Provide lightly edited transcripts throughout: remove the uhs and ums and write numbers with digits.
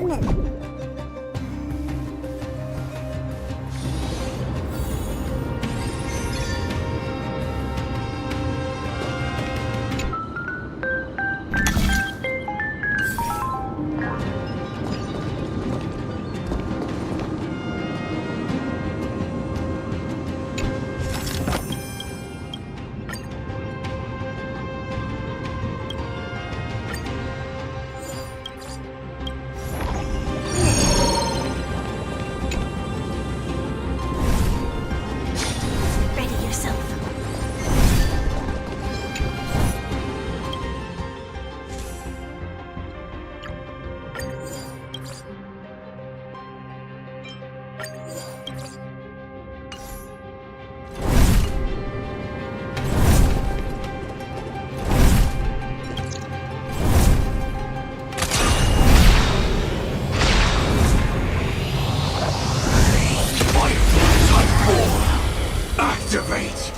Ronan. Ready yourself. Activate!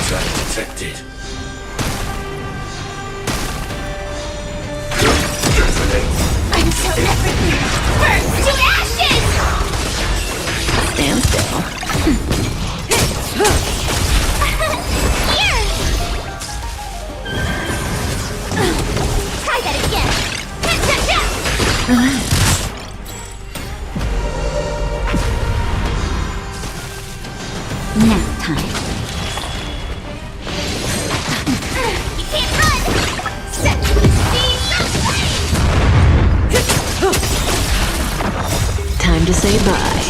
Contact detected. Detonate! I'm so everything burns to ashes! Stand still. Here! Try that again! Relax. Nap time. You can't run! Set the Time to say bye.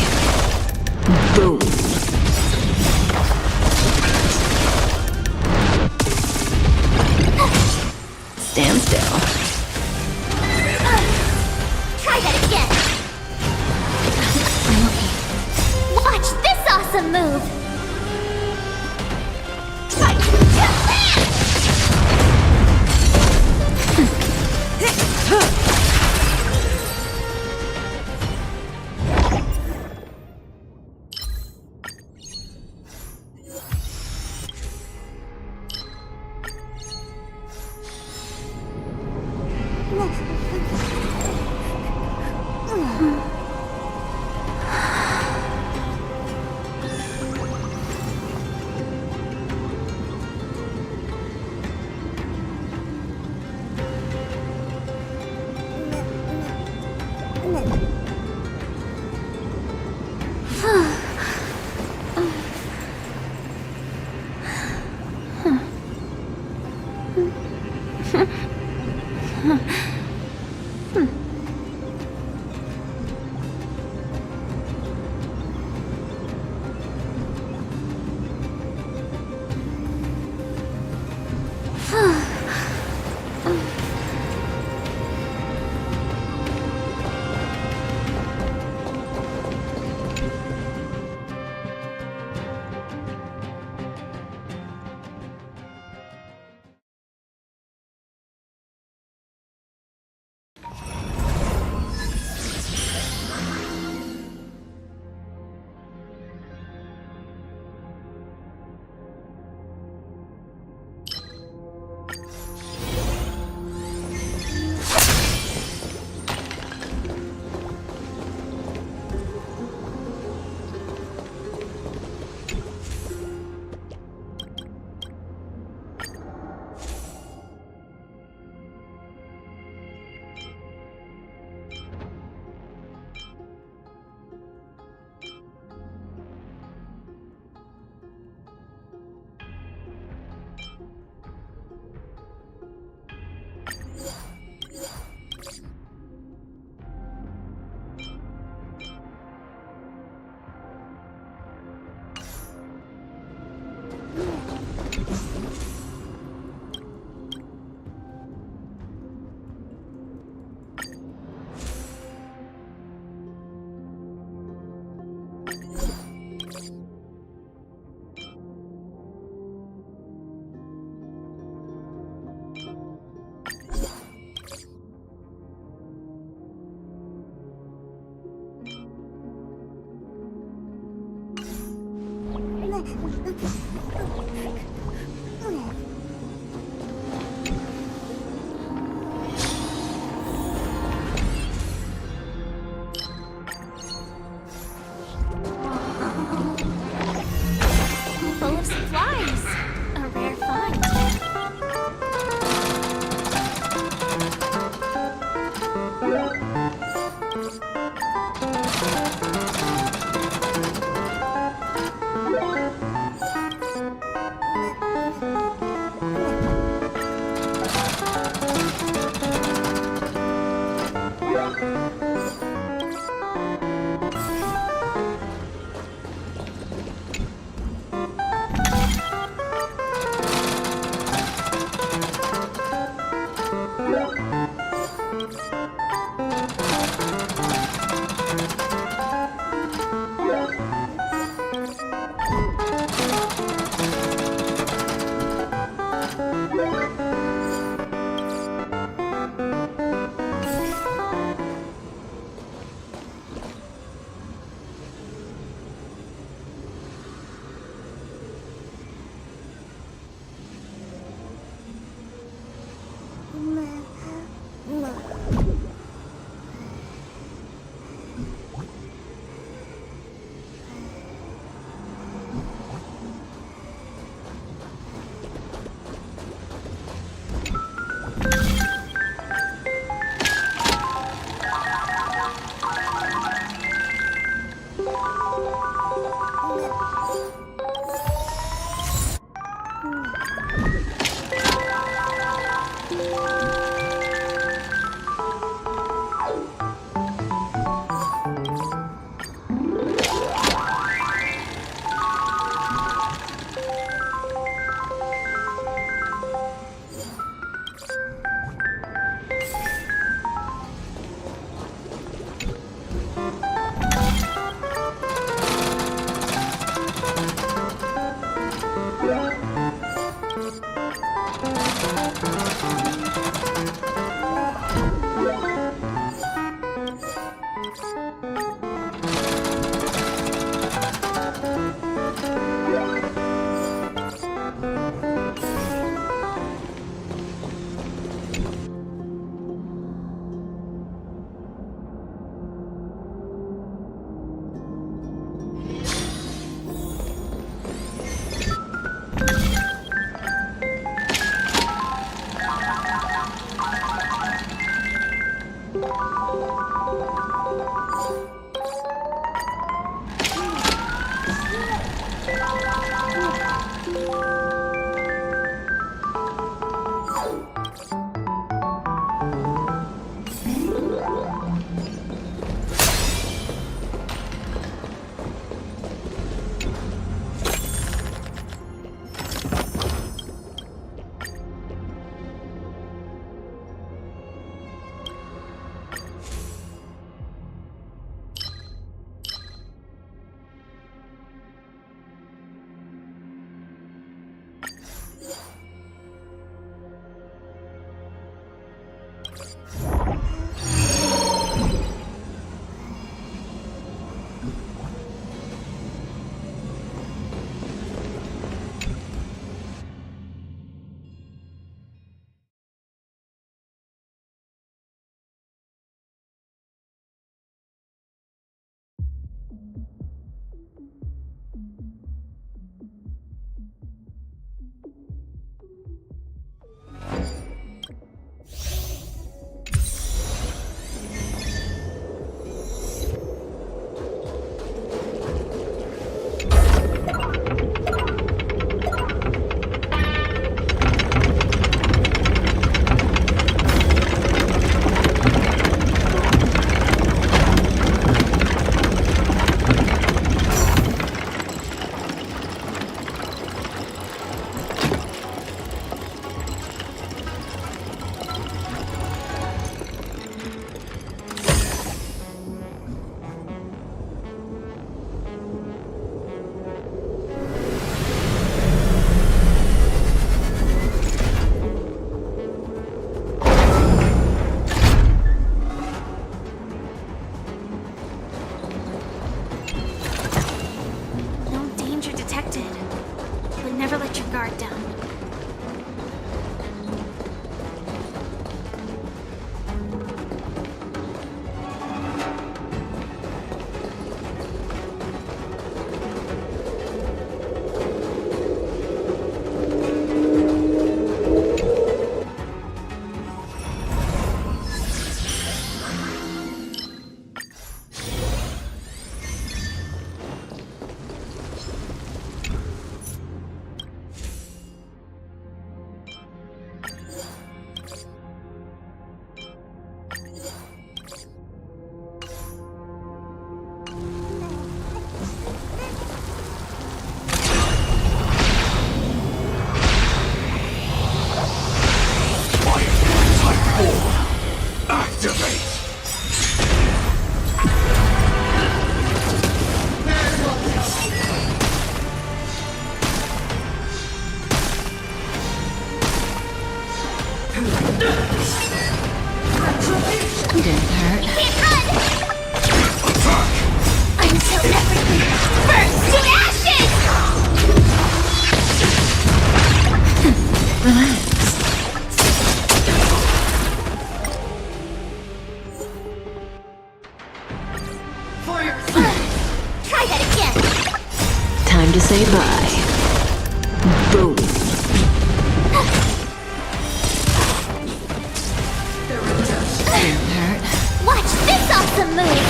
Boom. Stand still. Try that again! I'm okay. Watch this awesome move! Fight! Time to say bye. Boom. Didn't hurt. Watch this awesome move!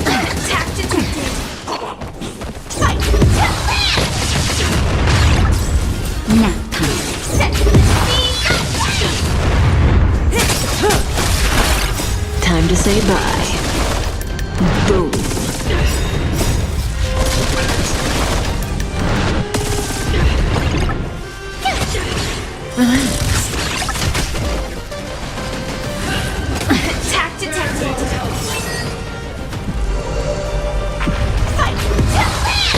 Attack detected! Fight to land! Nap time. Set the scene! Time to say bye. Boom. Relax. Attack detected! Fight to land!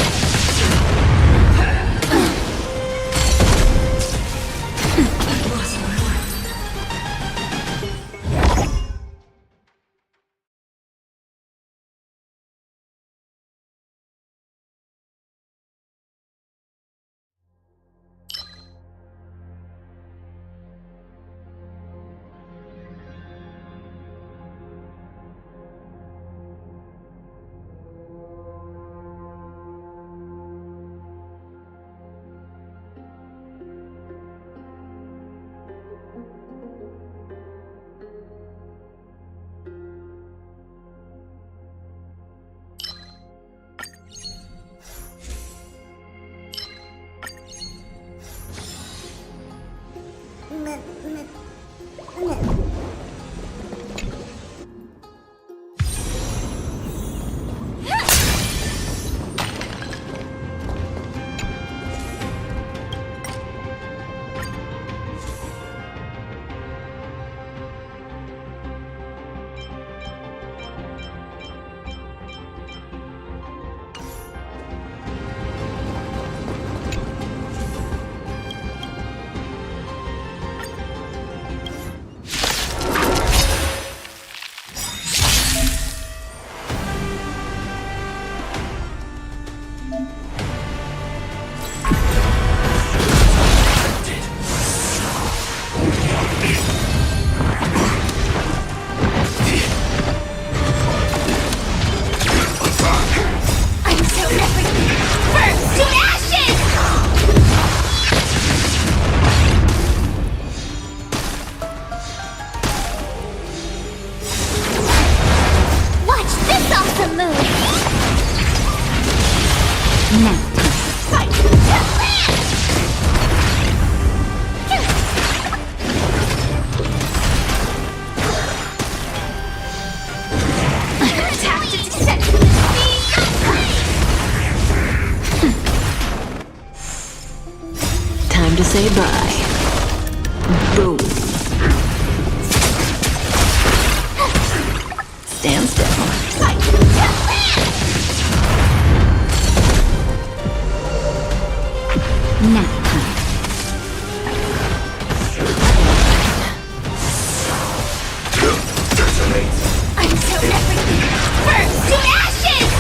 Until everything burns to ashes! Watch this awesome move! Now. Fight to land! Tactics set to the Time to say bye. Boom. Stand still. Fight to land! Now. Detonate. Until everything burns to ashes!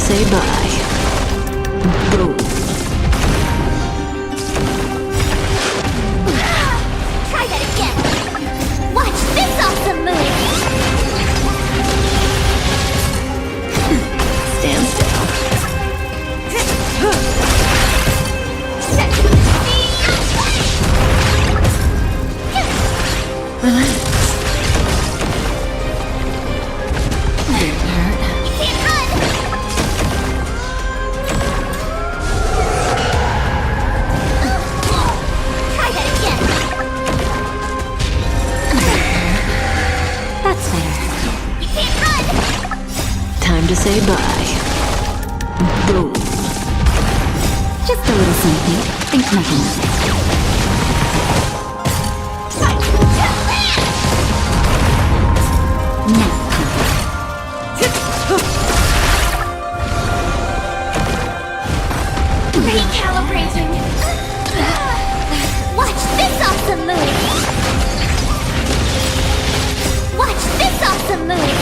say bye. Boom. Try that again. Watch this awesome move. Stand still. Relax. Didn't hurt. You can't run. Try that again. That's better. You can't run. Time to say bye. Boom. Just a little something. Think nothing of it. Nap time. Recalibrating. Watch this awesome move. Watch this awesome move.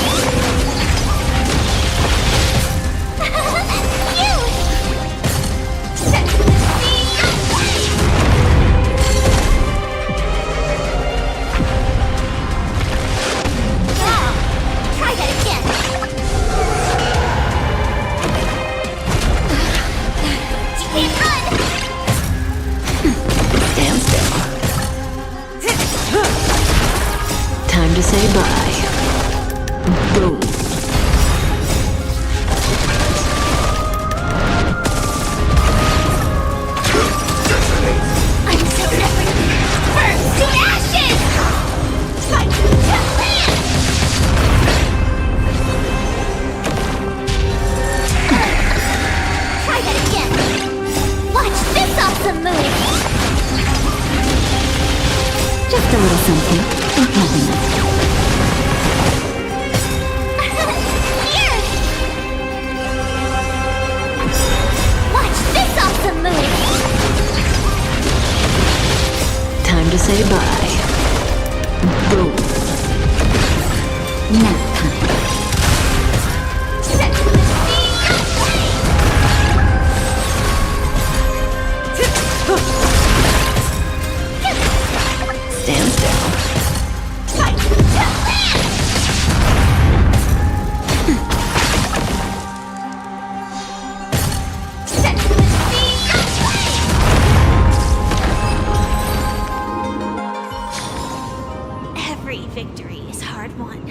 You. Try that again. You can't run. Stand still. Time to say bye. Boom. I'm so everything. Burn to ashes. Fight to land. Try that again. Watch this awesome move. Just a little something. Think nothing of it. Here. Watch this awesome move. Time to say bye. Boom. Nap time. Stand still. Fight to land. Every victory is hard won.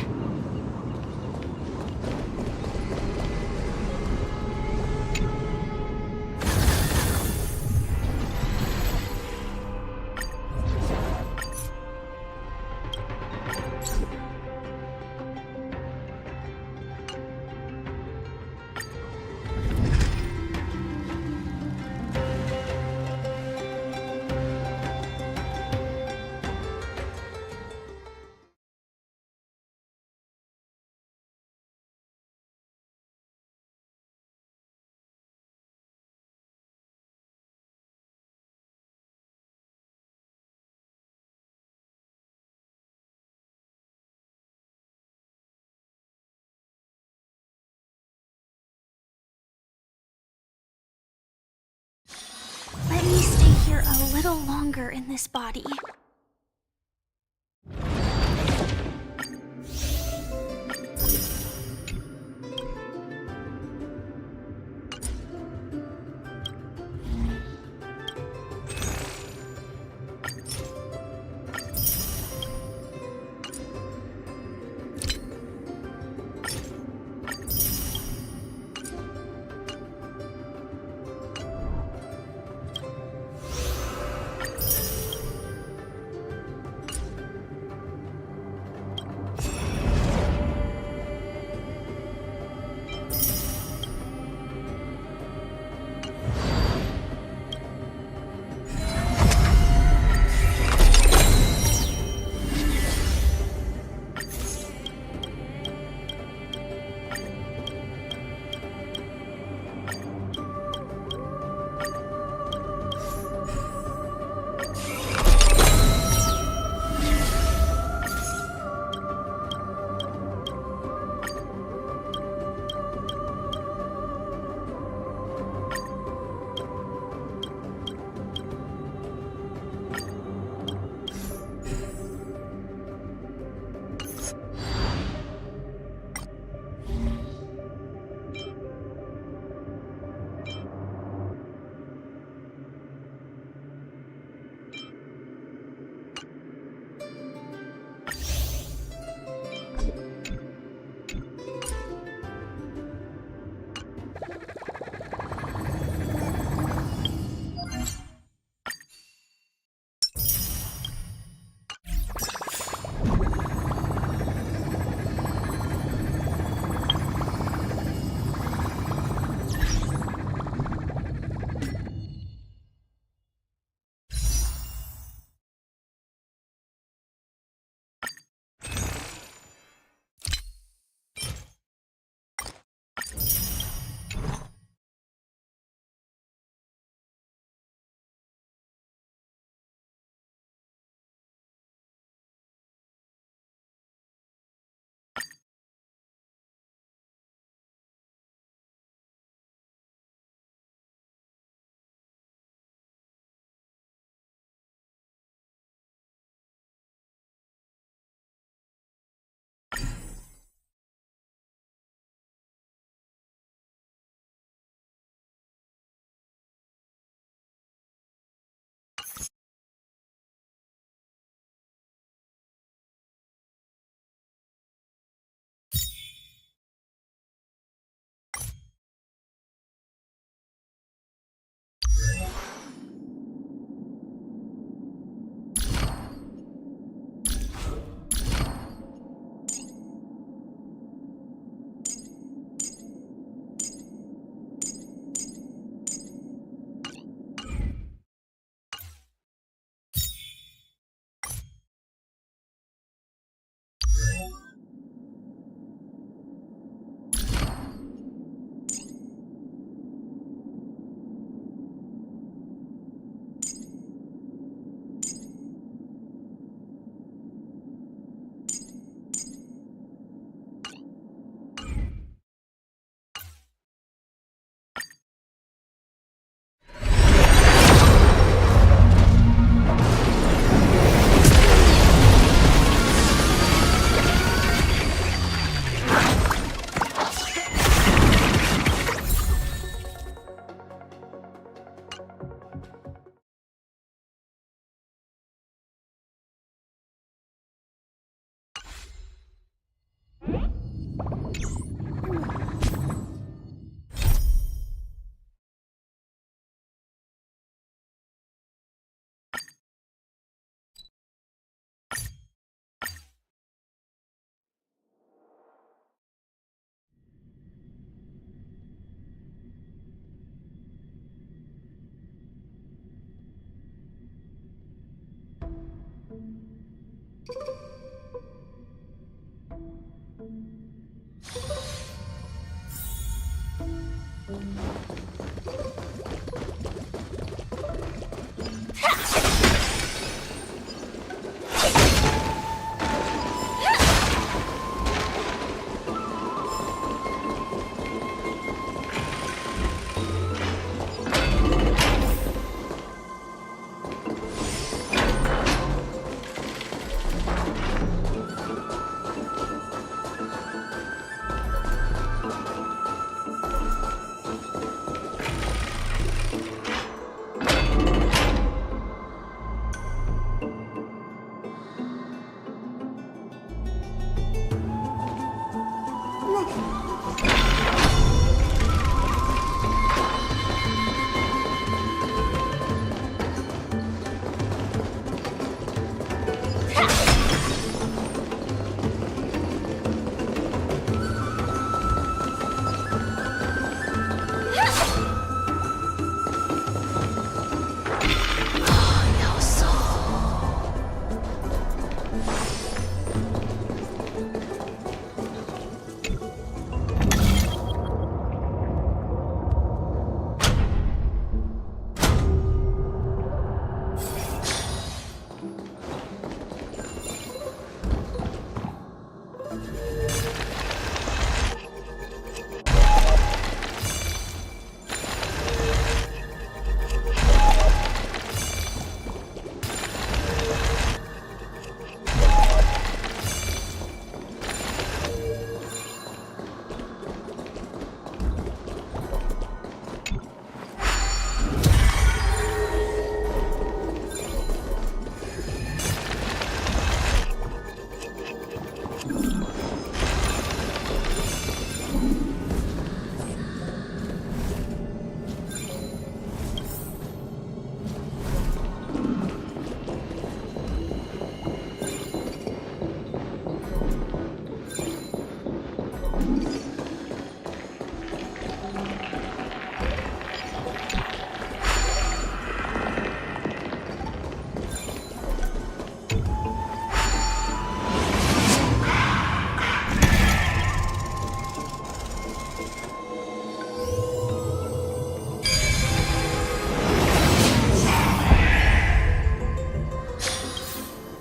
Let me stay here a little longer in this body.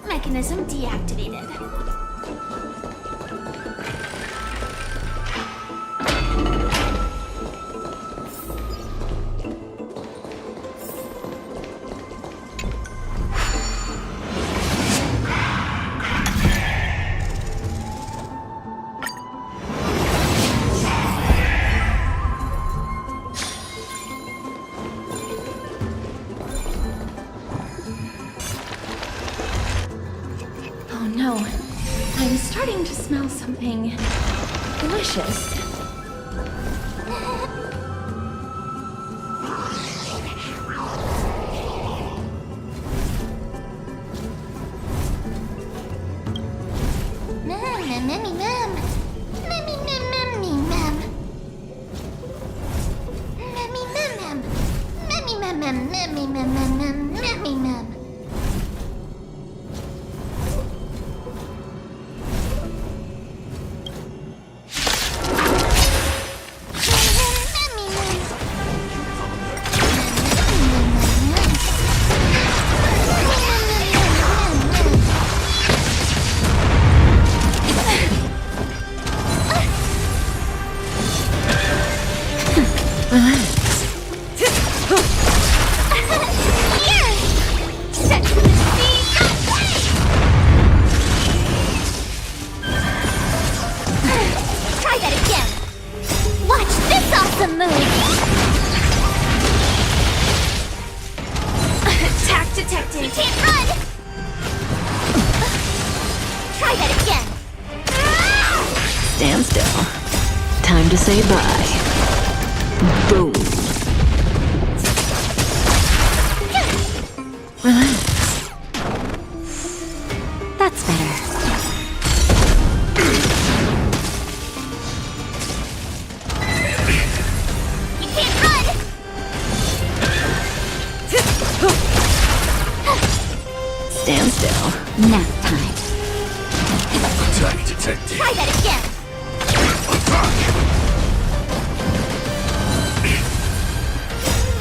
Mechanism deactivated. Oh no, I'm starting to smell something delicious. Try that again. Watch this awesome move. Attack detected. You can't run. Try that again. Stand still. Time to say bye. Boom. Relax. That's better. You can't run. Stand still. Nap time. Attack detected. Try that again.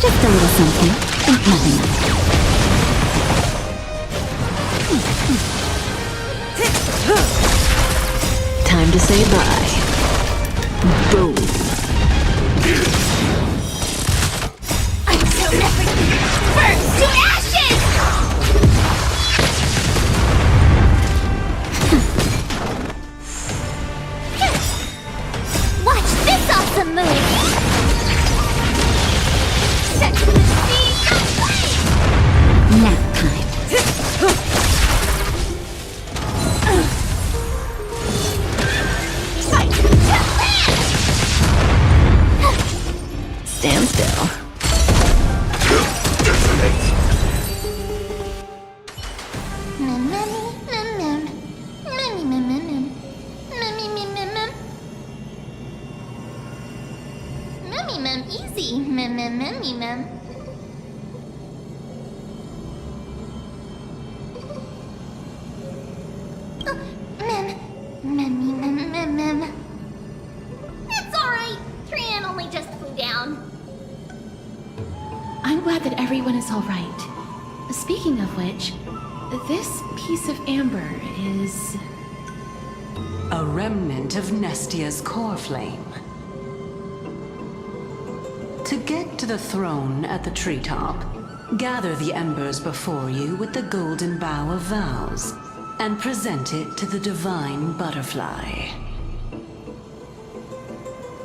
Just a little something. Nothing else. Time to say bye. Boom. Until everything burns to ashes! Watch this awesome move! Set the speed aflame! Nap time. Fight to land! Stand still. Detonate. Easy. It's alright. Trian only just flew down. I'm glad that everyone is all right. Speaking of which, this piece of amber is... A remnant of Nestia's core flame. To get to the throne at the treetop, gather the embers before you with the golden bough of vows, and present it to the divine butterfly.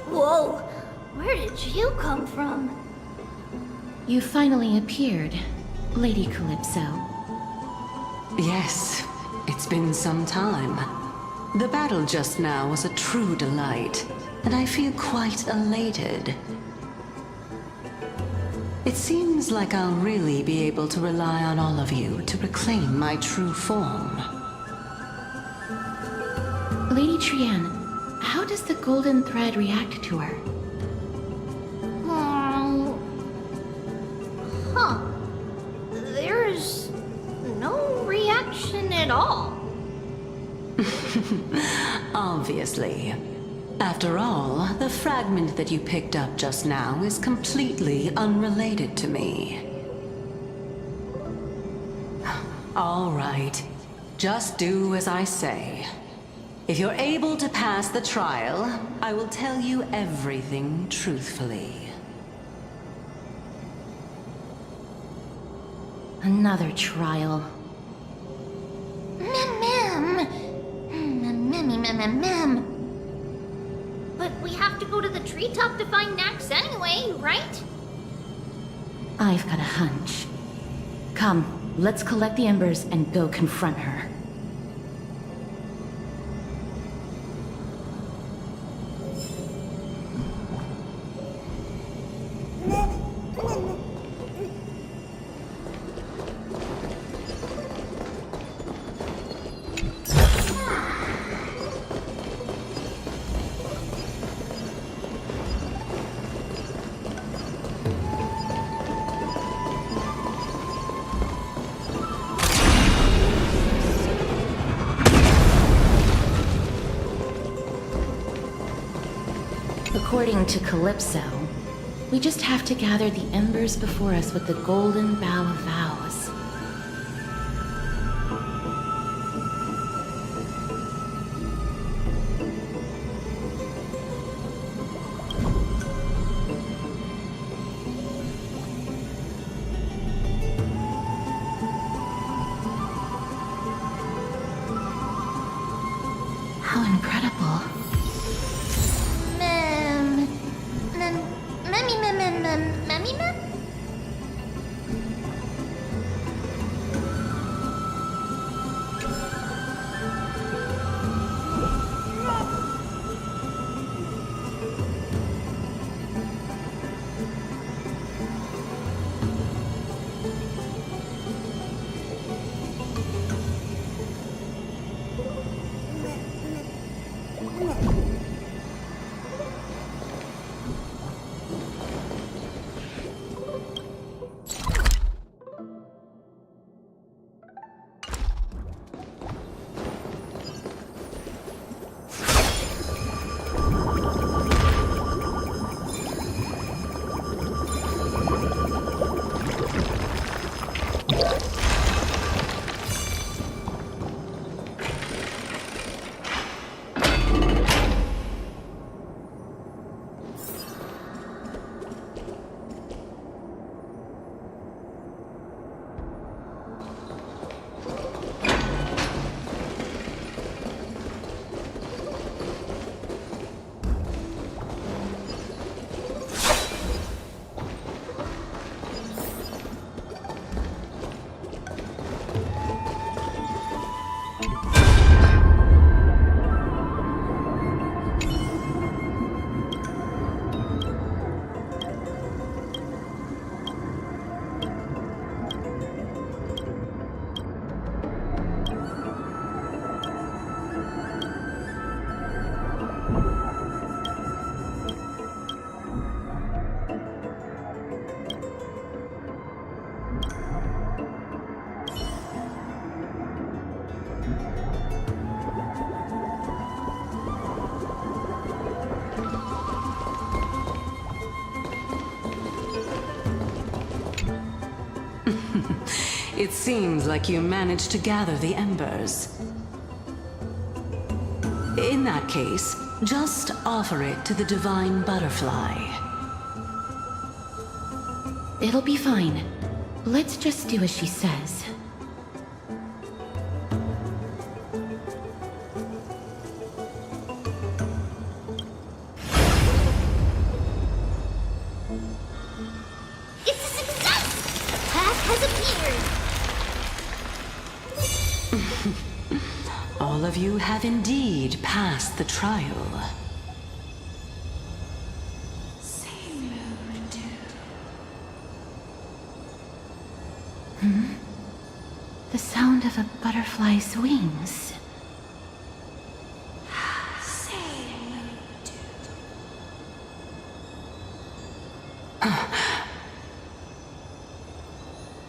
Whoa, where did you come from? You finally appeared, Lady Calypso. Yes, it's been some time. The battle just now was a true delight, and I feel quite elated. It seems like I'll really be able to rely on all of you to reclaim my true form. Lady Trian, how does the golden thread react to her? Huh. There's no reaction at all. Obviously. After all, the fragment that you picked up just now is completely unrelated to me. All right. Just do as I say. If you're able to pass the trial, I will tell you everything truthfully. Another trial. Mem. But we have to go to the treetop to find Nax anyway, right? I've got a hunch. Come, let's collect the embers and go confront her. According to Calypso, we just have to gather the embers before us with the golden bough of vows. How incredible. Mem? It seems like you managed to gather the embers. In that case, just offer it to the Divine Butterfly. It'll be fine. Let's just do as she says. It's a success! Path has appeared! All of you have indeed passed the trial. The sound of a butterfly's wings.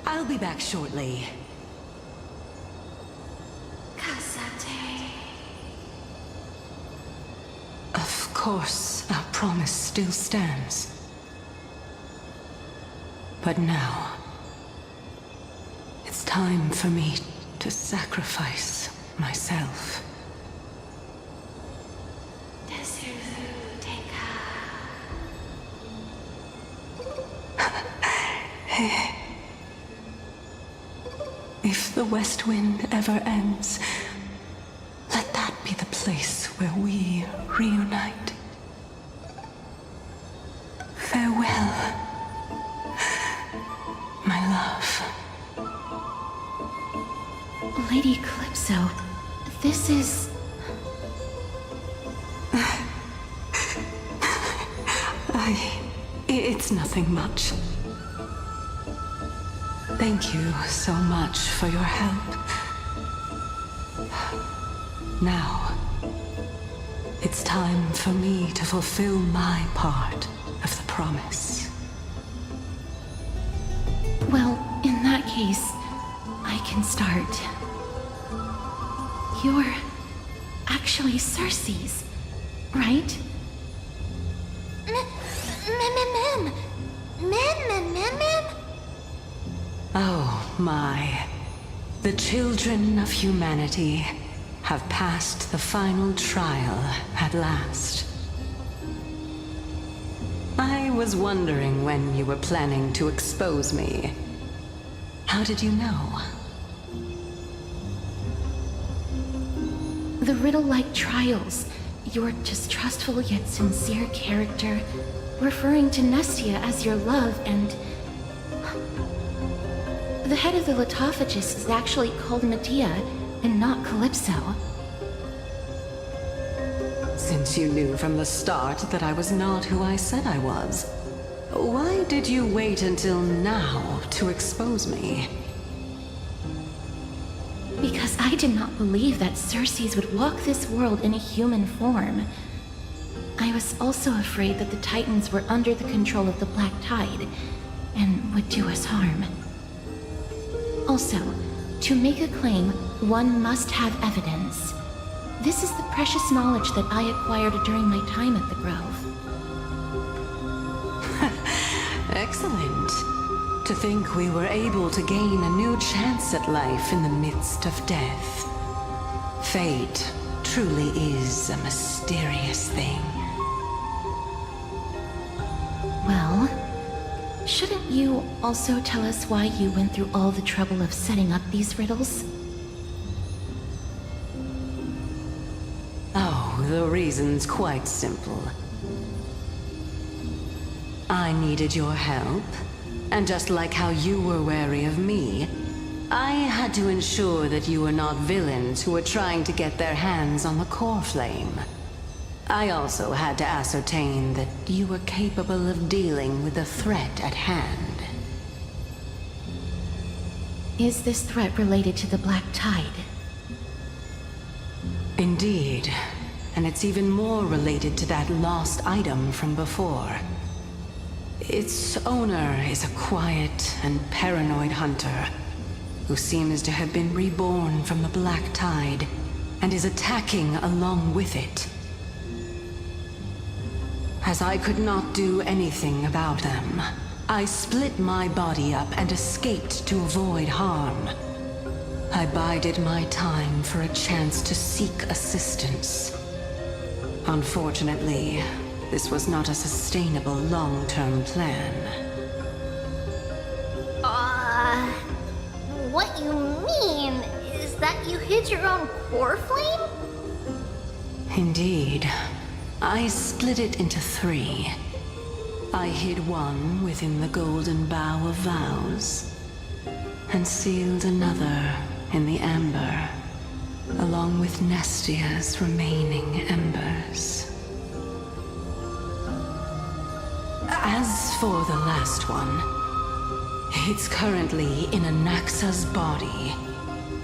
I'll be back shortly. Of course, our promise still stands. But now, it's time for me to sacrifice myself. If the West Wind ever ends, let that be the place where we reunite. Farewell, my love. Lady Calypso, this is... It's nothing much. Thank you so much for your help. Now, it's time for me to fulfill my part of the promise. Well, in that case, I can start. You're actually Circe's, right? Oh my. The children of humanity have passed the final trial at last. I was wondering when you were planning to expose me. How did you know? The riddle-like trials, your distrustful yet sincere character, referring to Nestia as your love, and... The head of the Lithophagus is actually called Medea, and not Calypso. Since you knew from the start that I was not who I said I was, why did you wait until now to expose me? Because I did not believe that Circes would walk this world in a human form. I was also afraid that the Titans were under the control of the Black Tide, and would do us harm. Also, to make a claim, one must have evidence. This is the precious knowledge that I acquired during my time at the Grove. Excellent. To think we were able to gain a new chance at life in the midst of death. Fate truly is a mysterious thing. Well, shouldn't you also tell us why you went through all the trouble of setting up these riddles? Oh, the reason's quite simple. I needed your help, and just like how you were wary of me, I had to ensure that you were not villains who were trying to get their hands on the core flame. I also had to ascertain that you were capable of dealing with the threat at hand. Is this threat related to the Black Tide? Indeed, and it's even more related to that lost item from before. Its owner is a quiet and paranoid hunter who seems to have been reborn from the Black Tide and is attacking along with it. As I could not do anything about them, I split my body up and escaped to avoid harm. I bided my time for a chance to seek assistance, Unfortunately, this was not a sustainable long-term plan. What you mean is that you hid your own core flame? Indeed. I split it into 3. I hid one within the Golden Bough of Vows, and sealed another in the Amber, along with Nestia's remaining embers. As for the last one, it's currently in Anaxa's body,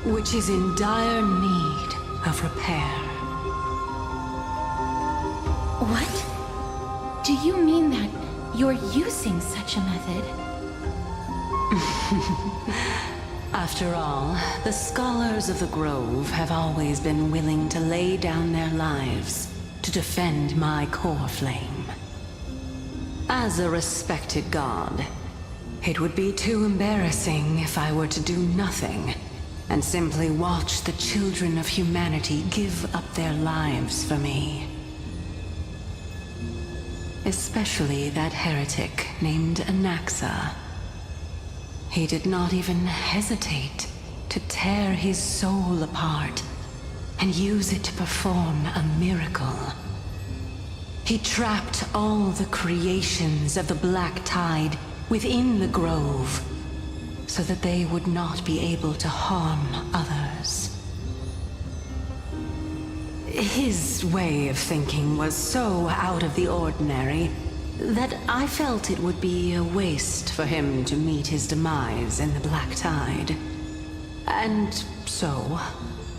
which is in dire need of repair. What? Do you mean that you're using such a method? After all, the scholars of the Grove have always been willing to lay down their lives to defend my core flame. As a respected god, it would be too embarrassing if I were to do nothing and simply watch the children of humanity give up their lives for me. Especially that heretic named Anaxa. He did not even hesitate to tear his soul apart and use it to perform a miracle. He trapped all the creations of the Black Tide within the Grove, so that they would not be able to harm others. His way of thinking was so out of the ordinary that I felt it would be a waste for him to meet his demise in the Black Tide. And so,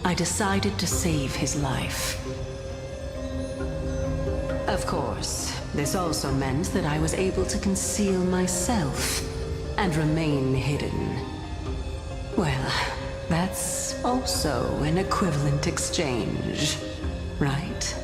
I decided to save his life. Of course, this also meant that I was able to conceal myself and remain hidden. Well, that's also an equivalent exchange, right?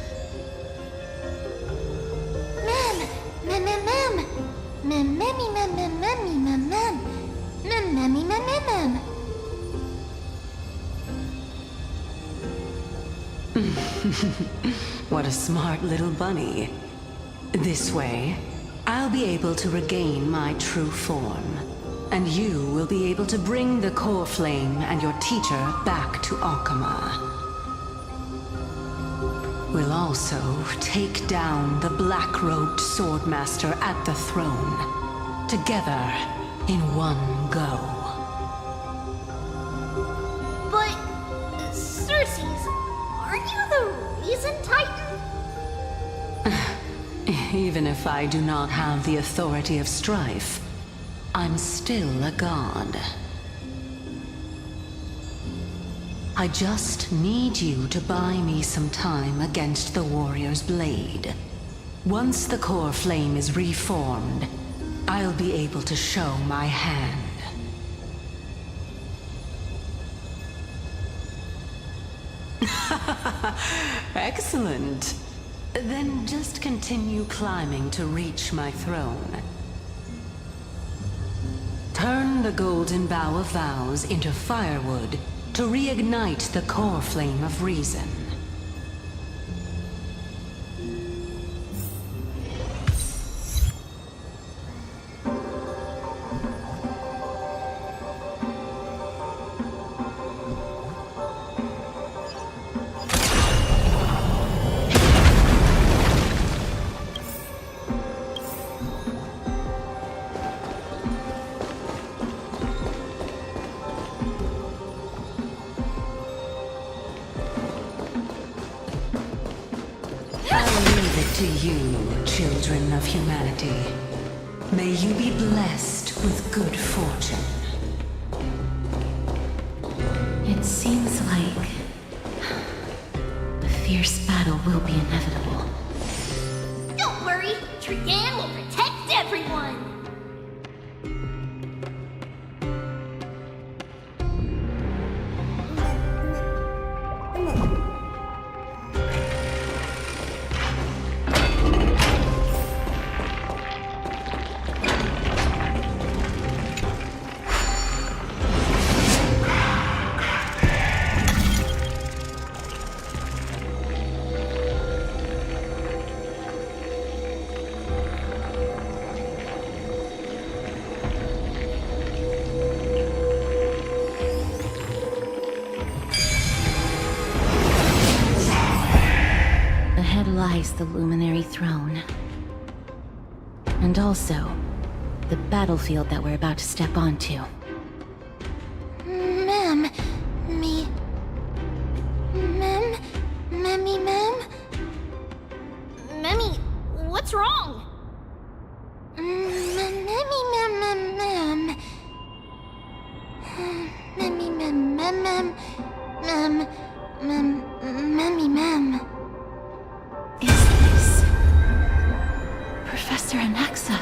What a smart little bunny. This way, I'll be able to regain my true form, and you will be able to bring the core flame and your teacher back to Akama. We'll also take down the black-robed swordmaster at the throne, together in one go. But, Xerxes, aren't you the reason Titan? Even if I do not have the authority of strife, I'm still a god. I just need you to buy me some time against the Warrior's Blade. Once the core flame is reformed, I'll be able to show my hand. Excellent. Then just continue climbing to reach my throne. Turn the Golden Bough of Vows into firewood to reignite the core flame of reason. To you, children of humanity, may you be blessed with good fortune. It seems like a fierce battle will be inevitable. Don't worry, Trigan will protect everyone! ahead lies the Luminary Throne. And also, the battlefield that we're about to step onto. Ma'am, ma'am? Memmy, what's wrong? Memmy, ma'am. Is this Professor Anaxa?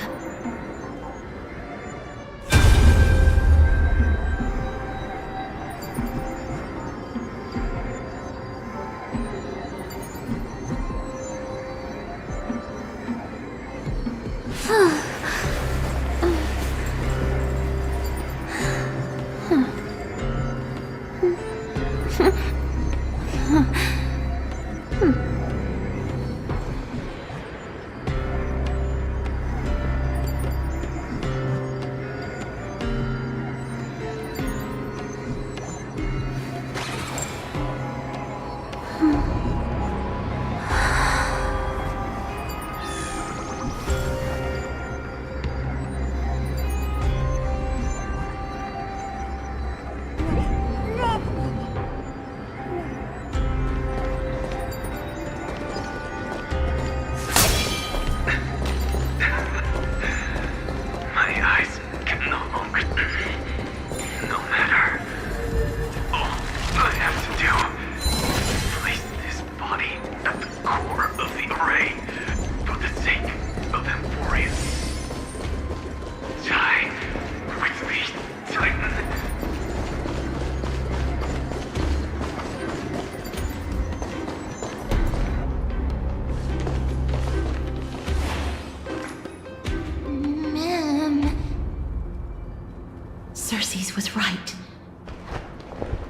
Cersei's was right.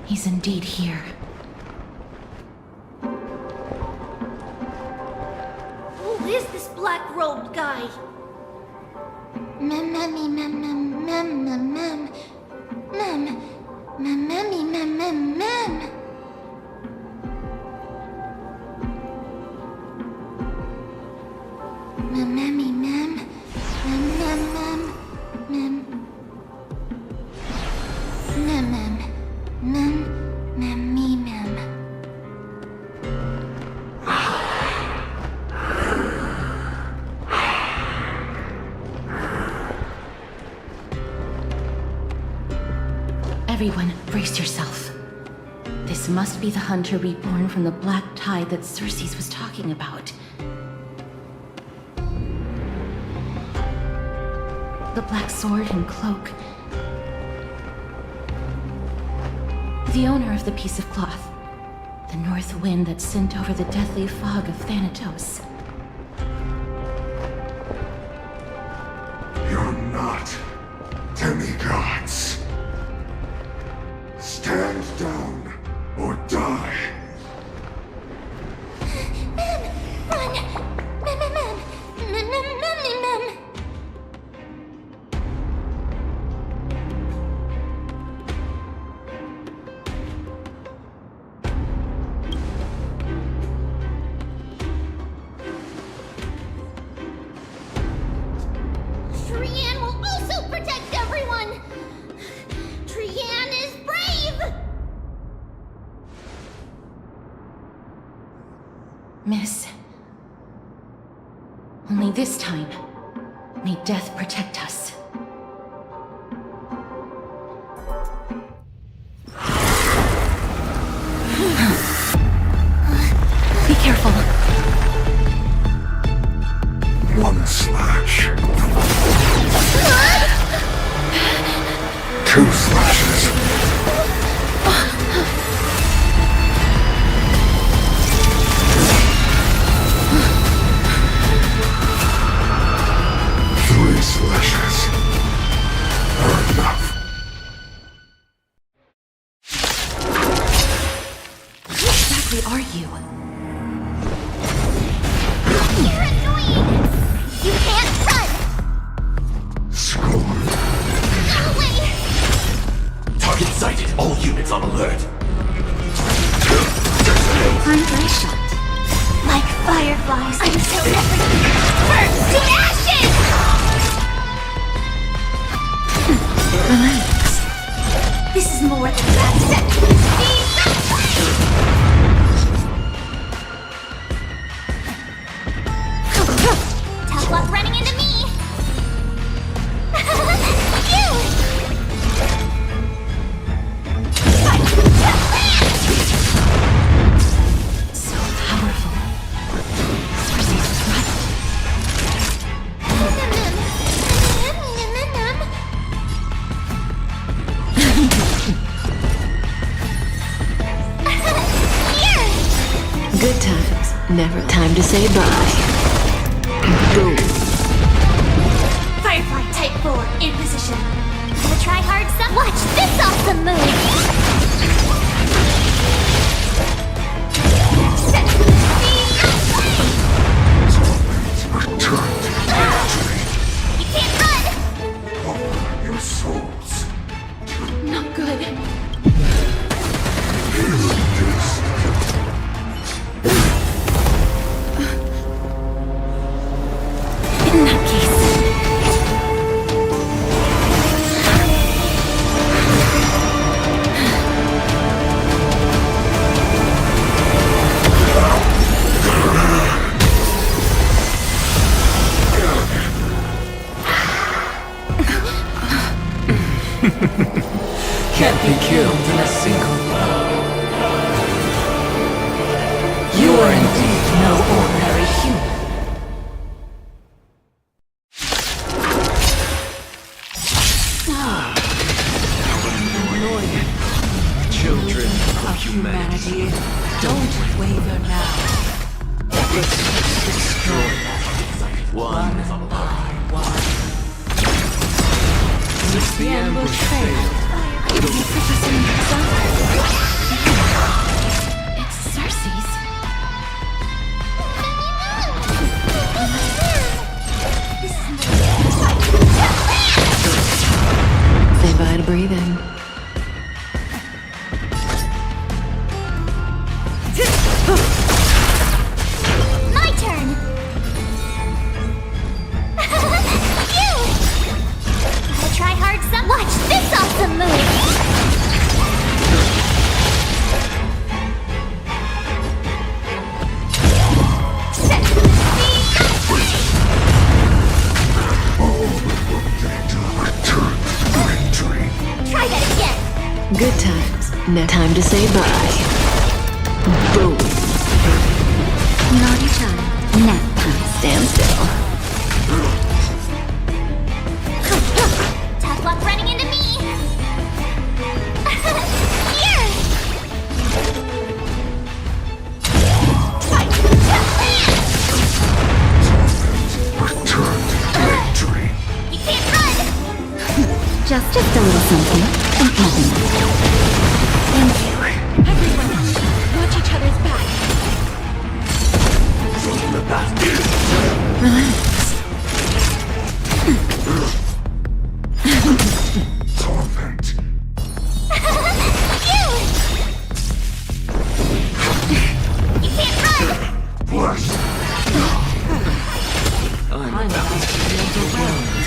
He's indeed here. Who is this black-robed guy? Everyone, brace yourself. This must be the Hunter reborn from the Black Tide that Cersei's was talking about. The black sword and cloak. The owner of the piece of cloth. The north wind that sent over the deathly fog of Thanatos. You're not demigods. Stand down or die. Run! Ma'am! Trian will also protect everyone! Trian is brave! Miss. Only this time, may death protect us. Be careful. One slash. Two slashes. Three slashes are enough. Who exactly are you? I'm so everything burns to ashes! Relax. This is more than that set. Tough luck running into me! You! So powerful. Cersei was right. Good times, never time to say bye. Boom. Firefly Type 4 in position. Gonna try hard some. Watch this awesome move! Set me Return to victory. You can't run! Offer your souls. Not good. In that case. Can't be killed in a single blow. You are indeed no ordinary human. Children of humanity. Humanity, don't waver now. Destroy them. One by one. If the ambush failed, It's Cersei's. Say bye to breathing. My turn! You! Gotta try hard some. Watch this awesome move! Set me Return to victory. Try that again! Good times, time to say bye. Boom. Naughty child. Nap time. Stand still. Tough luck running into me! Here! Return to victory. You can't run! Just a little something. And nothing. Thank you. Everyone, watch each other's back. Relax. Torment. You! You can't run! Bless. I'm about to be overwhelmed.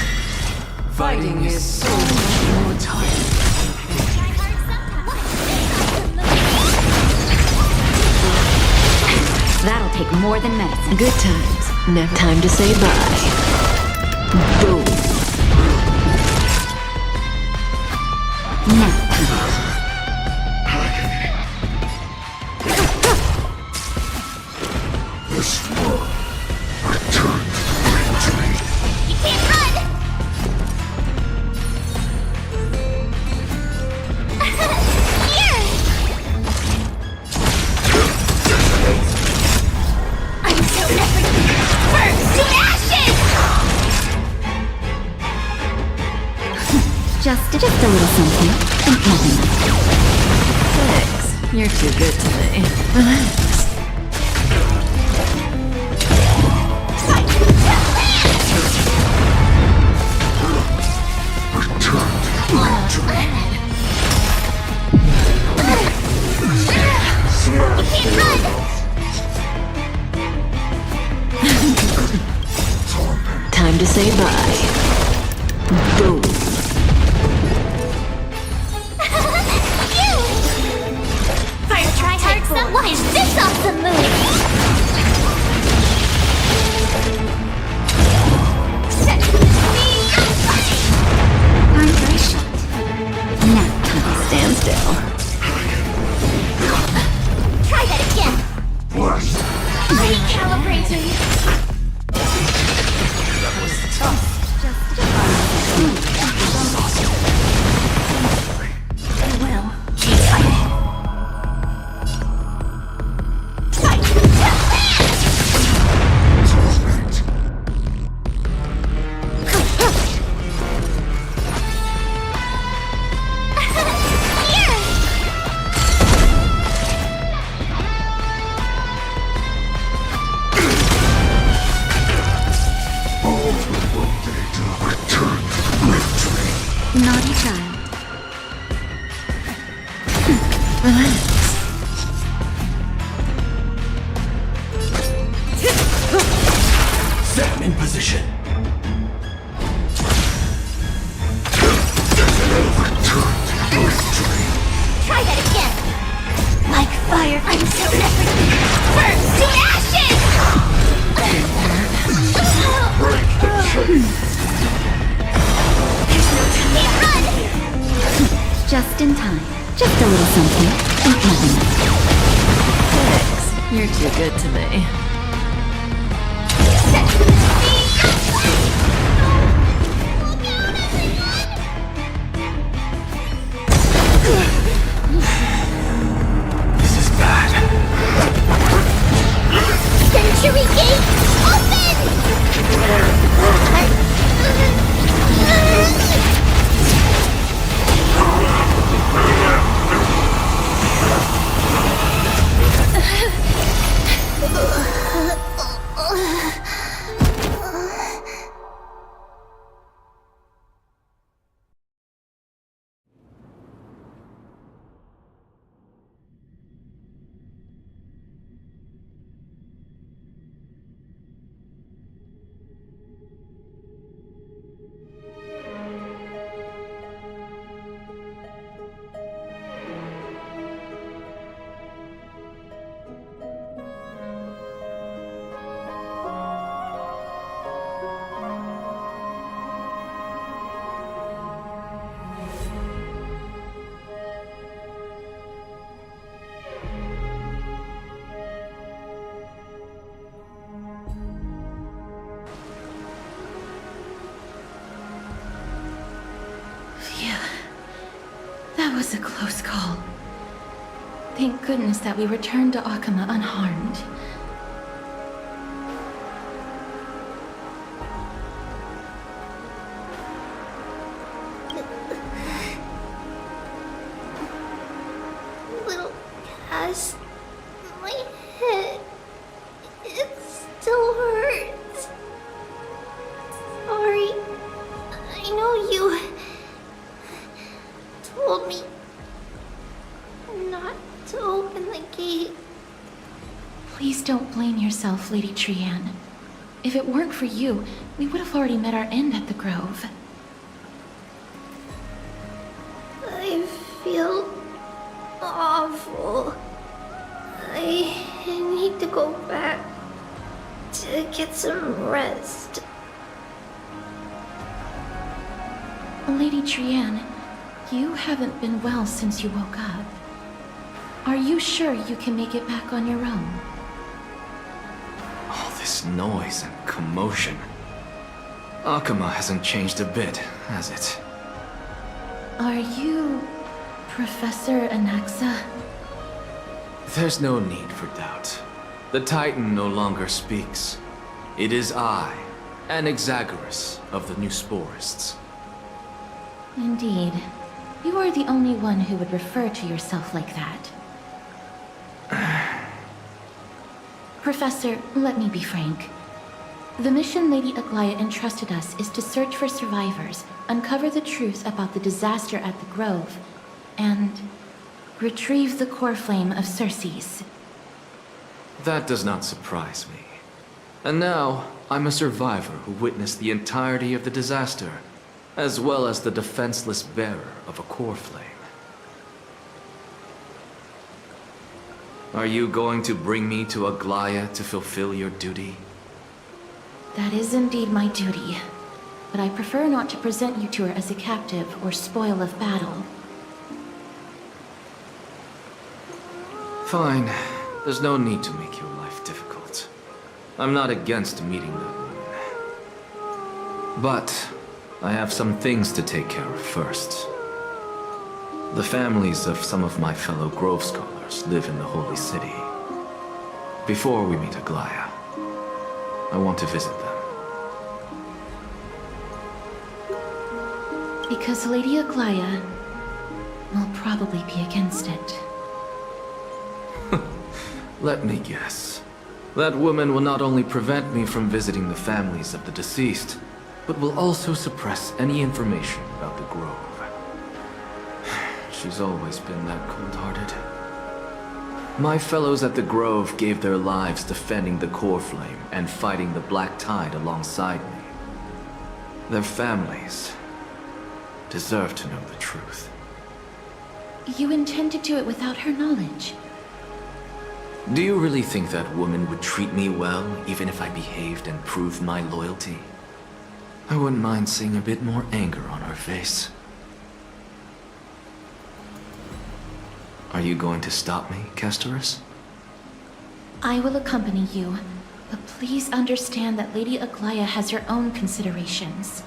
Fighting is so much more time. Try hard sometimes. That'll take more than medicine. Good times, never time to say bye. Boom. Nap time. This world. Return to victory. You can't run! Here! Until everything burns to ashes! Just a little something. And nothing. Thanks. You're too good to me. Relax. Return to victory. You can't run! Time to say bye. Boom. First try hard. Why is this awesome move? Aren't I shot? Nap time. Stand still. Try that again. Blast. Recalibrating. That was tough. Well, Torment. All the wounded return to victory. naughty child. Relax. Sam in position. Return to victory. Try that again. Like fire, I'm so everything. Burns to ashes! Break the chain. Run! Just in time. Just a little something. Ain't nothing. Thanks. You're too good to me. This is bad. Century Gate, open! Phew. That was a close call. Thank goodness that we returned to Akama unharmed. Little Cass, my head, it still hurts. Sorry, I know you told me not to open the gate. Please don't blame yourself, Lady Trianne. If it weren't for you, we would have already met our end at the Grove. I feel awful. I need to go back to get some rest. Lady Trianne, you haven't been well since you woke up. Are you sure you can make it back on your own? All this noise and commotion. Akama hasn't changed a bit, has it? Are you Professor Anaxa? There's no need for doubt. The Titan no longer speaks. It is I, Anaxagoras of the New Sporists. Indeed. You are the only one who would refer to yourself like that. Professor, let me be frank. The mission Lady Aglaia entrusted us is to search for survivors, uncover the truth about the disaster at the Grove, and retrieve the core flame of Circes. That does not surprise me. And now, I'm a survivor who witnessed the entirety of the disaster, as well as the defenseless bearer of a core flame. Are you going to bring me to Aglaya to fulfill your duty? That is indeed my duty, but I prefer not to present you to her as a captive or spoil of battle. Fine. There's no need to make your life difficult. I'm not against meeting that woman. But I have some things to take care of first. The families of some of my fellow Grove Scholars live in the Holy City. Before we meet Aglaya, I want to visit them. Because Lady Aglaya will probably be against it. Let me guess. That woman will not only prevent me from visiting the families of the deceased, but will also suppress any information about the Grove. She's always been that cold-hearted. My fellows at the Grove gave their lives defending the Core Flame and fighting the Black Tide alongside me. Their families deserve to know the truth. You intend to do it without her knowledge? Do you really think that woman would treat me well, even if I behaved and proved my loyalty? I wouldn't mind seeing a bit more anger on her face. Are you going to stop me, Kesterus? I will accompany you, but please understand that Lady Aglaya has her own considerations.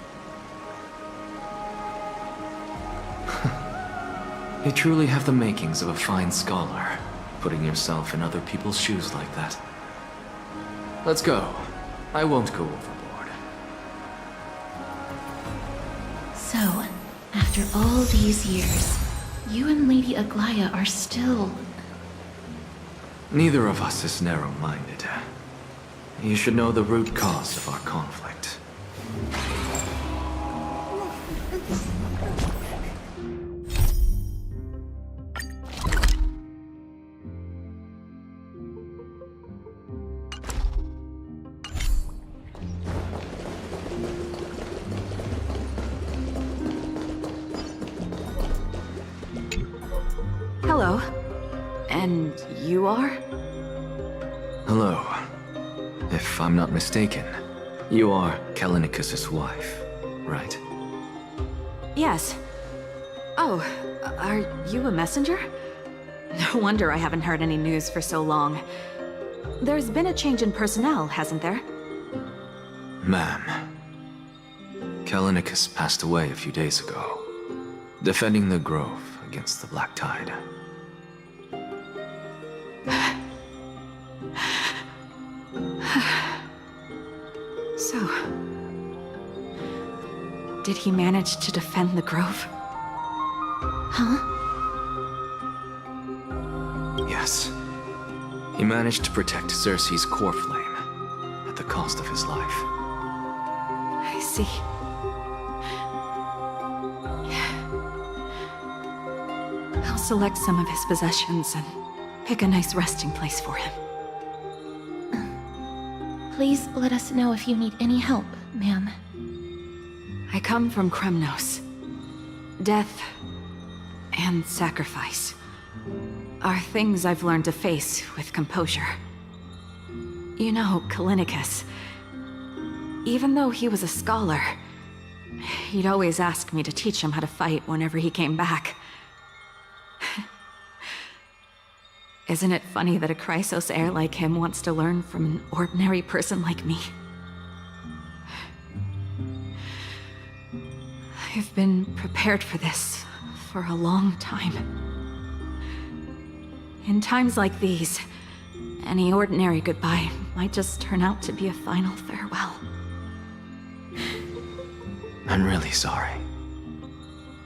You truly have the makings of a fine scholar, putting yourself in other people's shoes like that. Let's go. I won't go overboard. So, after all these years, you and Lady Aglaya are still... Neither of us is narrow-minded. You should know the root cause of our conflict. Hello. And you are? Hello. If I'm not mistaken, you are Kallinicus' wife, right? Yes. Oh, are you a messenger? No wonder I haven't heard any news for so long. There's been a change in personnel, hasn't there? Ma'am, Kallinicus passed away a few days ago, defending the Grove against the Black Tide. So... did he manage to defend the Grove? Huh? Yes. He managed to protect Cersei's core flame, at the cost of his life. I see. I'll select some of his possessions and pick a nice resting place for him. Please let us know if you need any help, ma'am. I come from Kremnos. Death and sacrifice are things I've learned to face with composure. You know, Kallinicus, even though he was a scholar, he'd always ask me to teach him how to fight whenever he came back. Isn't it funny that a Chrysos heir like him wants to learn from an ordinary person like me? I've been prepared for this for a long time. In times like these, any ordinary goodbye might just turn out to be a final farewell. I'm really sorry.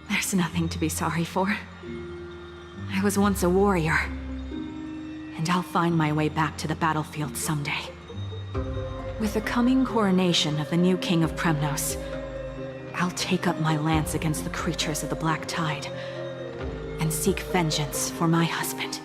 There's nothing to be sorry for. I was once a warrior, and I'll find my way back to the battlefield someday. With the coming coronation of the new king of Kremnos, I'll take up my lance against the creatures of the Black Tide, and seek vengeance for my husband.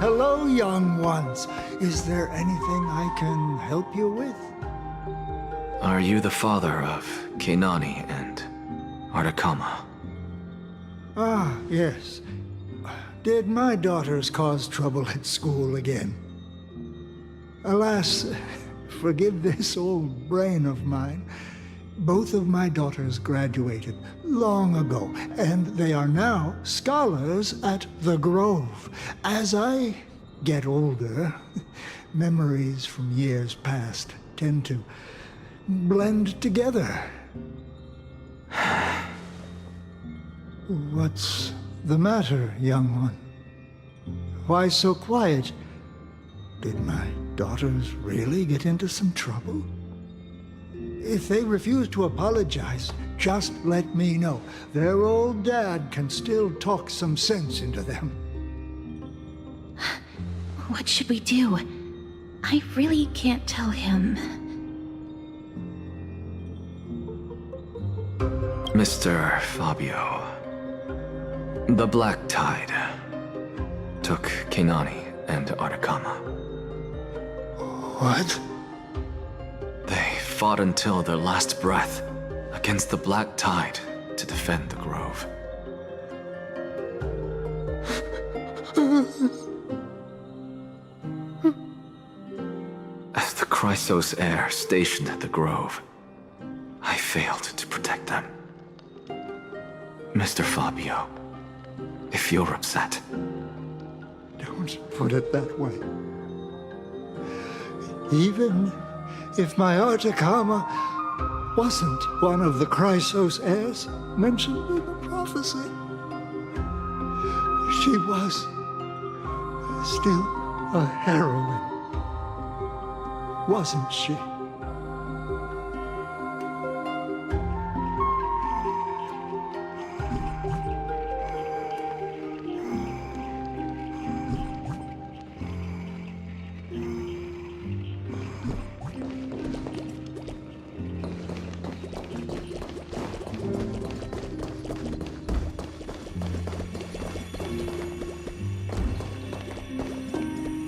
Hello, young ones. Is there anything I can help you with? Are you the father of Keinani and Artakama? Ah, yes. Did my daughters cause trouble at school again? Alas, forgive this old brain of mine. Both of my daughters graduated long ago, and they are now scholars at the Grove. As I get older, memories from years past tend to blend together. What's the matter, young one? Why so quiet? Did my daughters really get into some trouble? If they refuse to apologize, just let me know. Their old dad can still talk some sense into them. What should we do? I really can't tell him. Mr. Fabio, the Black Tide took Keinani and Artakama. What? They fought until their last breath against the Black Tide to defend the Grove. As the Chrysos heir stationed at the Grove, I failed to protect them. Mr. Fabio, if you're upset... Don't put it that way. Even if my Artakama wasn't one of the Chrysos heirs mentioned in the prophecy, she was still a heroine, wasn't she?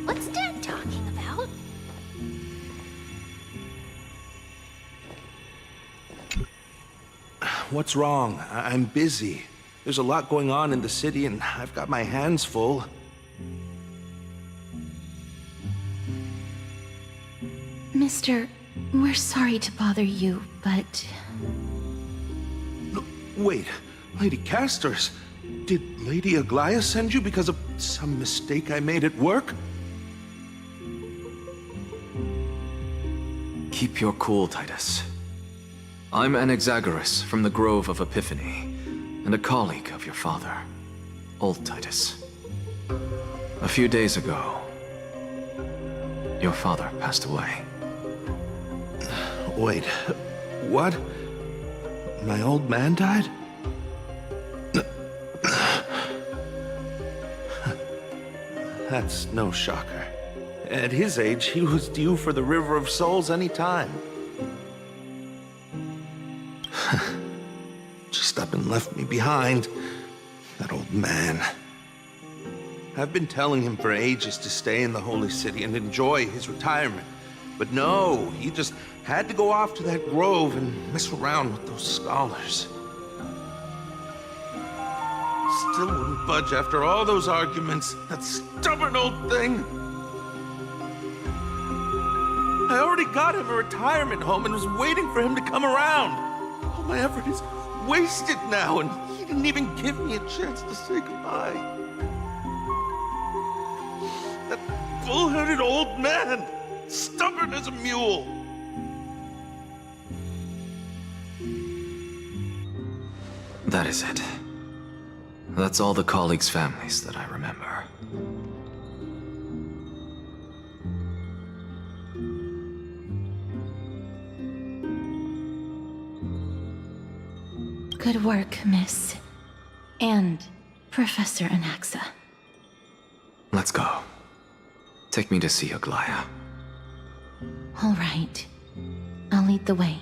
What's Dad talking about? What's wrong? I'm busy. There's a lot going on in the city, and I've got my hands full. Mister, we're sorry to bother you, but... Wait, Lady Castors, did Lady Aglaia send you because of some mistake I made at work? Keep your cool, Titus. I'm Anaxagoras from the Grove of Epiphany, and a colleague of your father, Old Titus. A few days ago, your father passed away. Wait, what? My old man died? That's no shocker. At his age, he was due for the River of Souls any time. Just up and left me behind. That old man. I've been telling him for ages to stay in the Holy City and enjoy his retirement. But no, he just had to go off to that grove and mess around with those scholars. Still wouldn't budge after all those arguments. That stubborn old thing. I already got him a retirement home and was waiting for him to come around. All my effort is wasted now, and he didn't even give me a chance to say goodbye. That bull-headed old man, stubborn as a mule. That is it. That's all the colleagues' families that I remember. Good work, Miss. And Professor Anaxa. Let's go. Take me to see Aglaia. All right. I'll lead the way.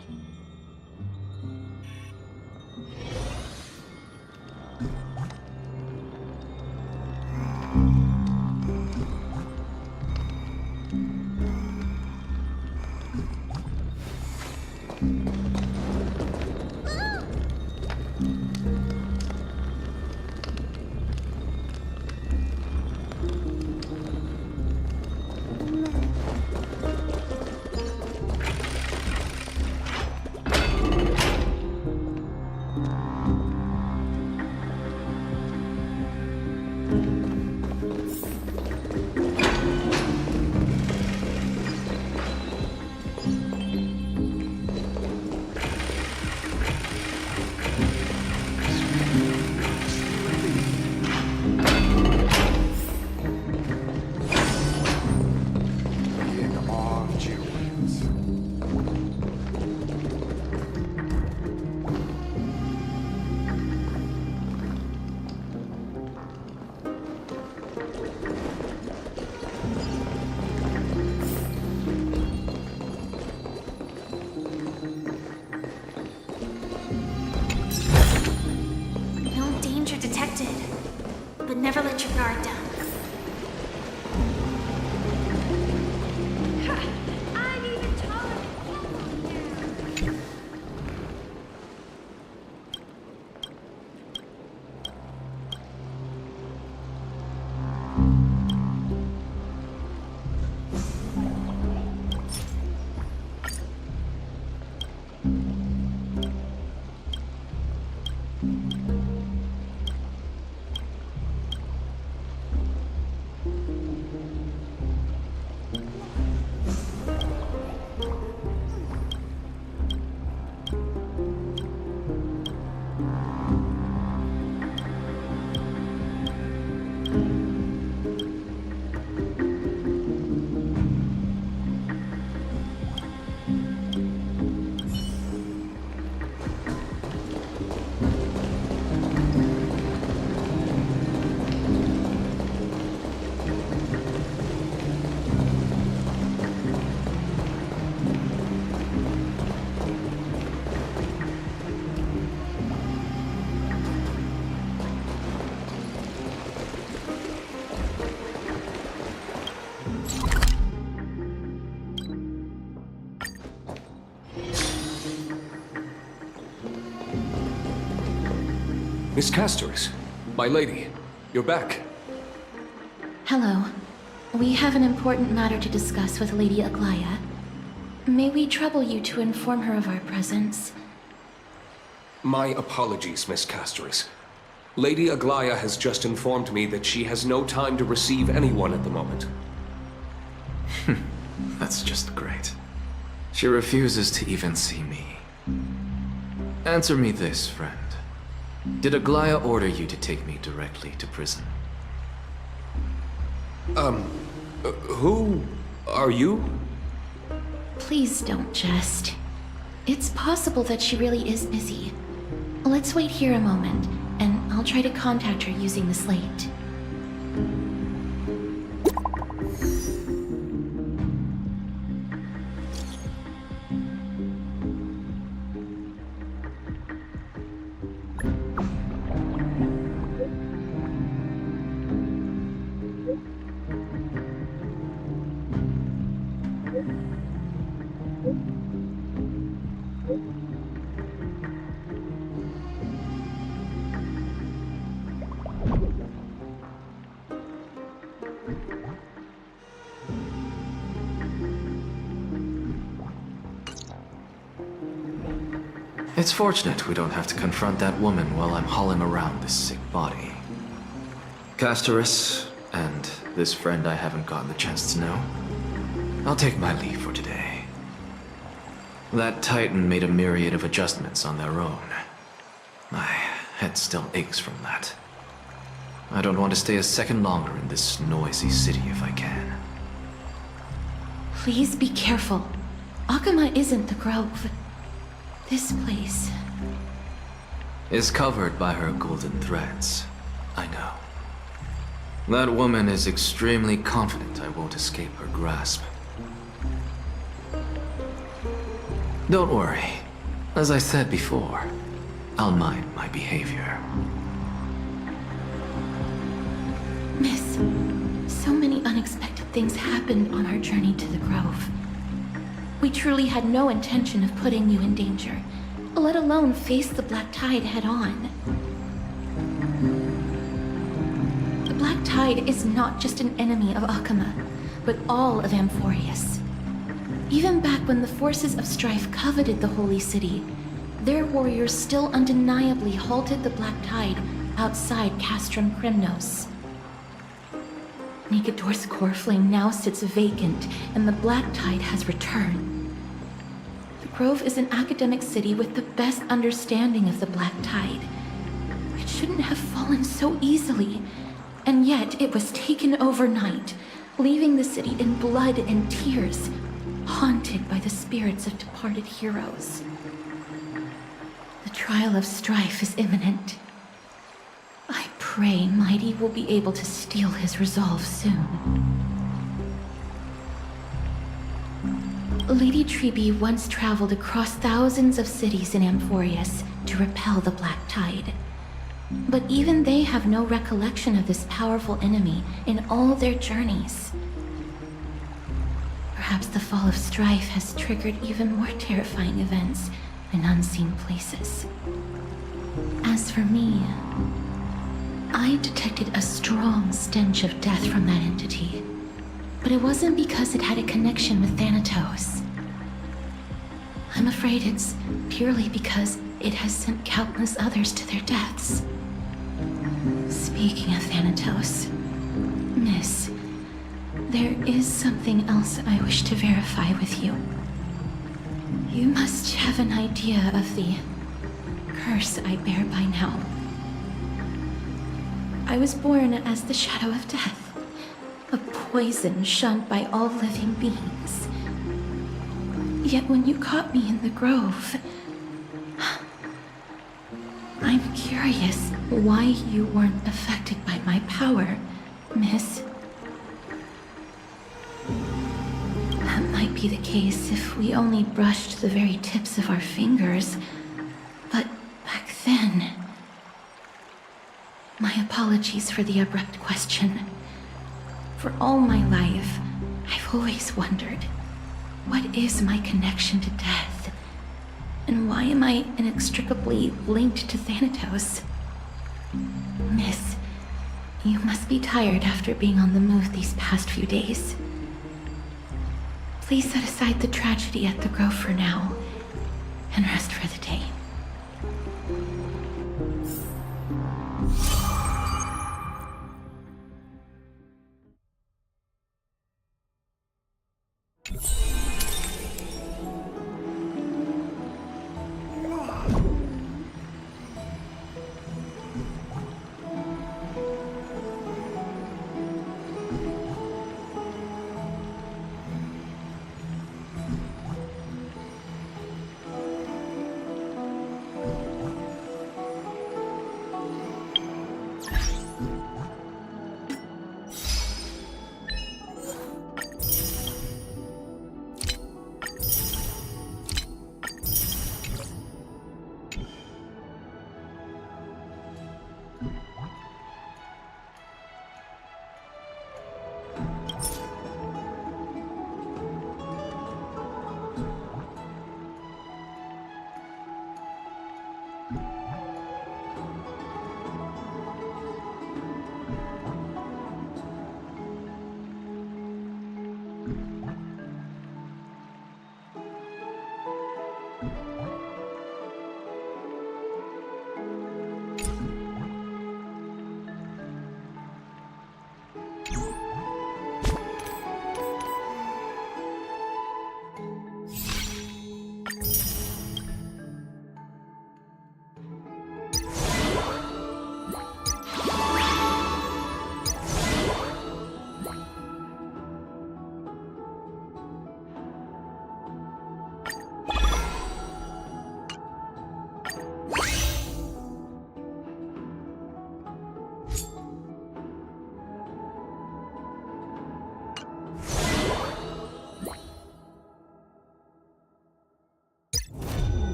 but never let your guard down. I'm even taller than you. Miss Castoris, my lady, you're back. Hello. We have an important matter to discuss with Lady Aglaya. May we trouble you to inform her of our presence? My apologies, Miss Castoris. Lady Aglaya has just informed me that she has no time to receive anyone at the moment. That's just great. She refuses to even see me. Answer me this, friend. Did Aglaya order you to take me directly to prison? Who are you? Please don't jest. It's possible that she really is busy. Let's wait here a moment, and I'll try to contact her using the slate. It's fortunate we don't have to confront that woman while I'm hauling around this sick body. Castoris, and this friend I haven't gotten the chance to know, I'll take my leave for today. That Titan made a myriad of adjustments on their own. My head still aches from that. I don't want to stay a second longer in this noisy city if I can. Please be careful. Akama isn't the Grove. This place is covered by her golden threads. I know. That woman is extremely confident I won't escape her grasp. Don't worry. As I said before, I'll mind my behavior. Miss, so many unexpected things happened on our journey to the Grove. We truly had no intention of putting you in danger, let alone face the Black Tide head-on. The Black Tide is not just an enemy of Akama, but all of Amphorius. Even back when the forces of strife coveted the Holy City, their warriors still undeniably halted the Black Tide outside Castrum Krymnos. Nigador's core flame now sits vacant, and the Black Tide has returned. The Grove is an academic city with the best understanding of the Black Tide. It shouldn't have fallen so easily, and yet it was taken overnight, leaving the city in blood and tears, haunted by the spirits of departed heroes. The trial of strife is imminent. I pray Mighty will be able to steel his resolve soon. Lady Trebe once traveled across thousands of cities in Amphorius to repel the Black Tide. But even they have no recollection of this powerful enemy in all their journeys. Perhaps the fall of Strife has triggered even more terrifying events in unseen places. As for me, I detected a strong stench of death from that entity. But it wasn't because it had a connection with Thanatos. I'm afraid it's purely because it has sent countless others to their deaths. Speaking of Thanatos, Miss, there is something else I wish to verify with you. You must have an idea of the curse I bear by now. I was born as the shadow of death, a poison shunned by all living beings. Yet when you caught me in the grove, I'm curious why you weren't affected by my power, Miss. That might be the case if we only brushed the very tips of our fingers. But back then... My apologies for the abrupt question. For all my life, I've always wondered, what is my connection to death? And why am I inextricably linked to Thanatos? Miss, you must be tired after being on the move these past few days. Please set aside the tragedy at the Grove for now, and rest for the day.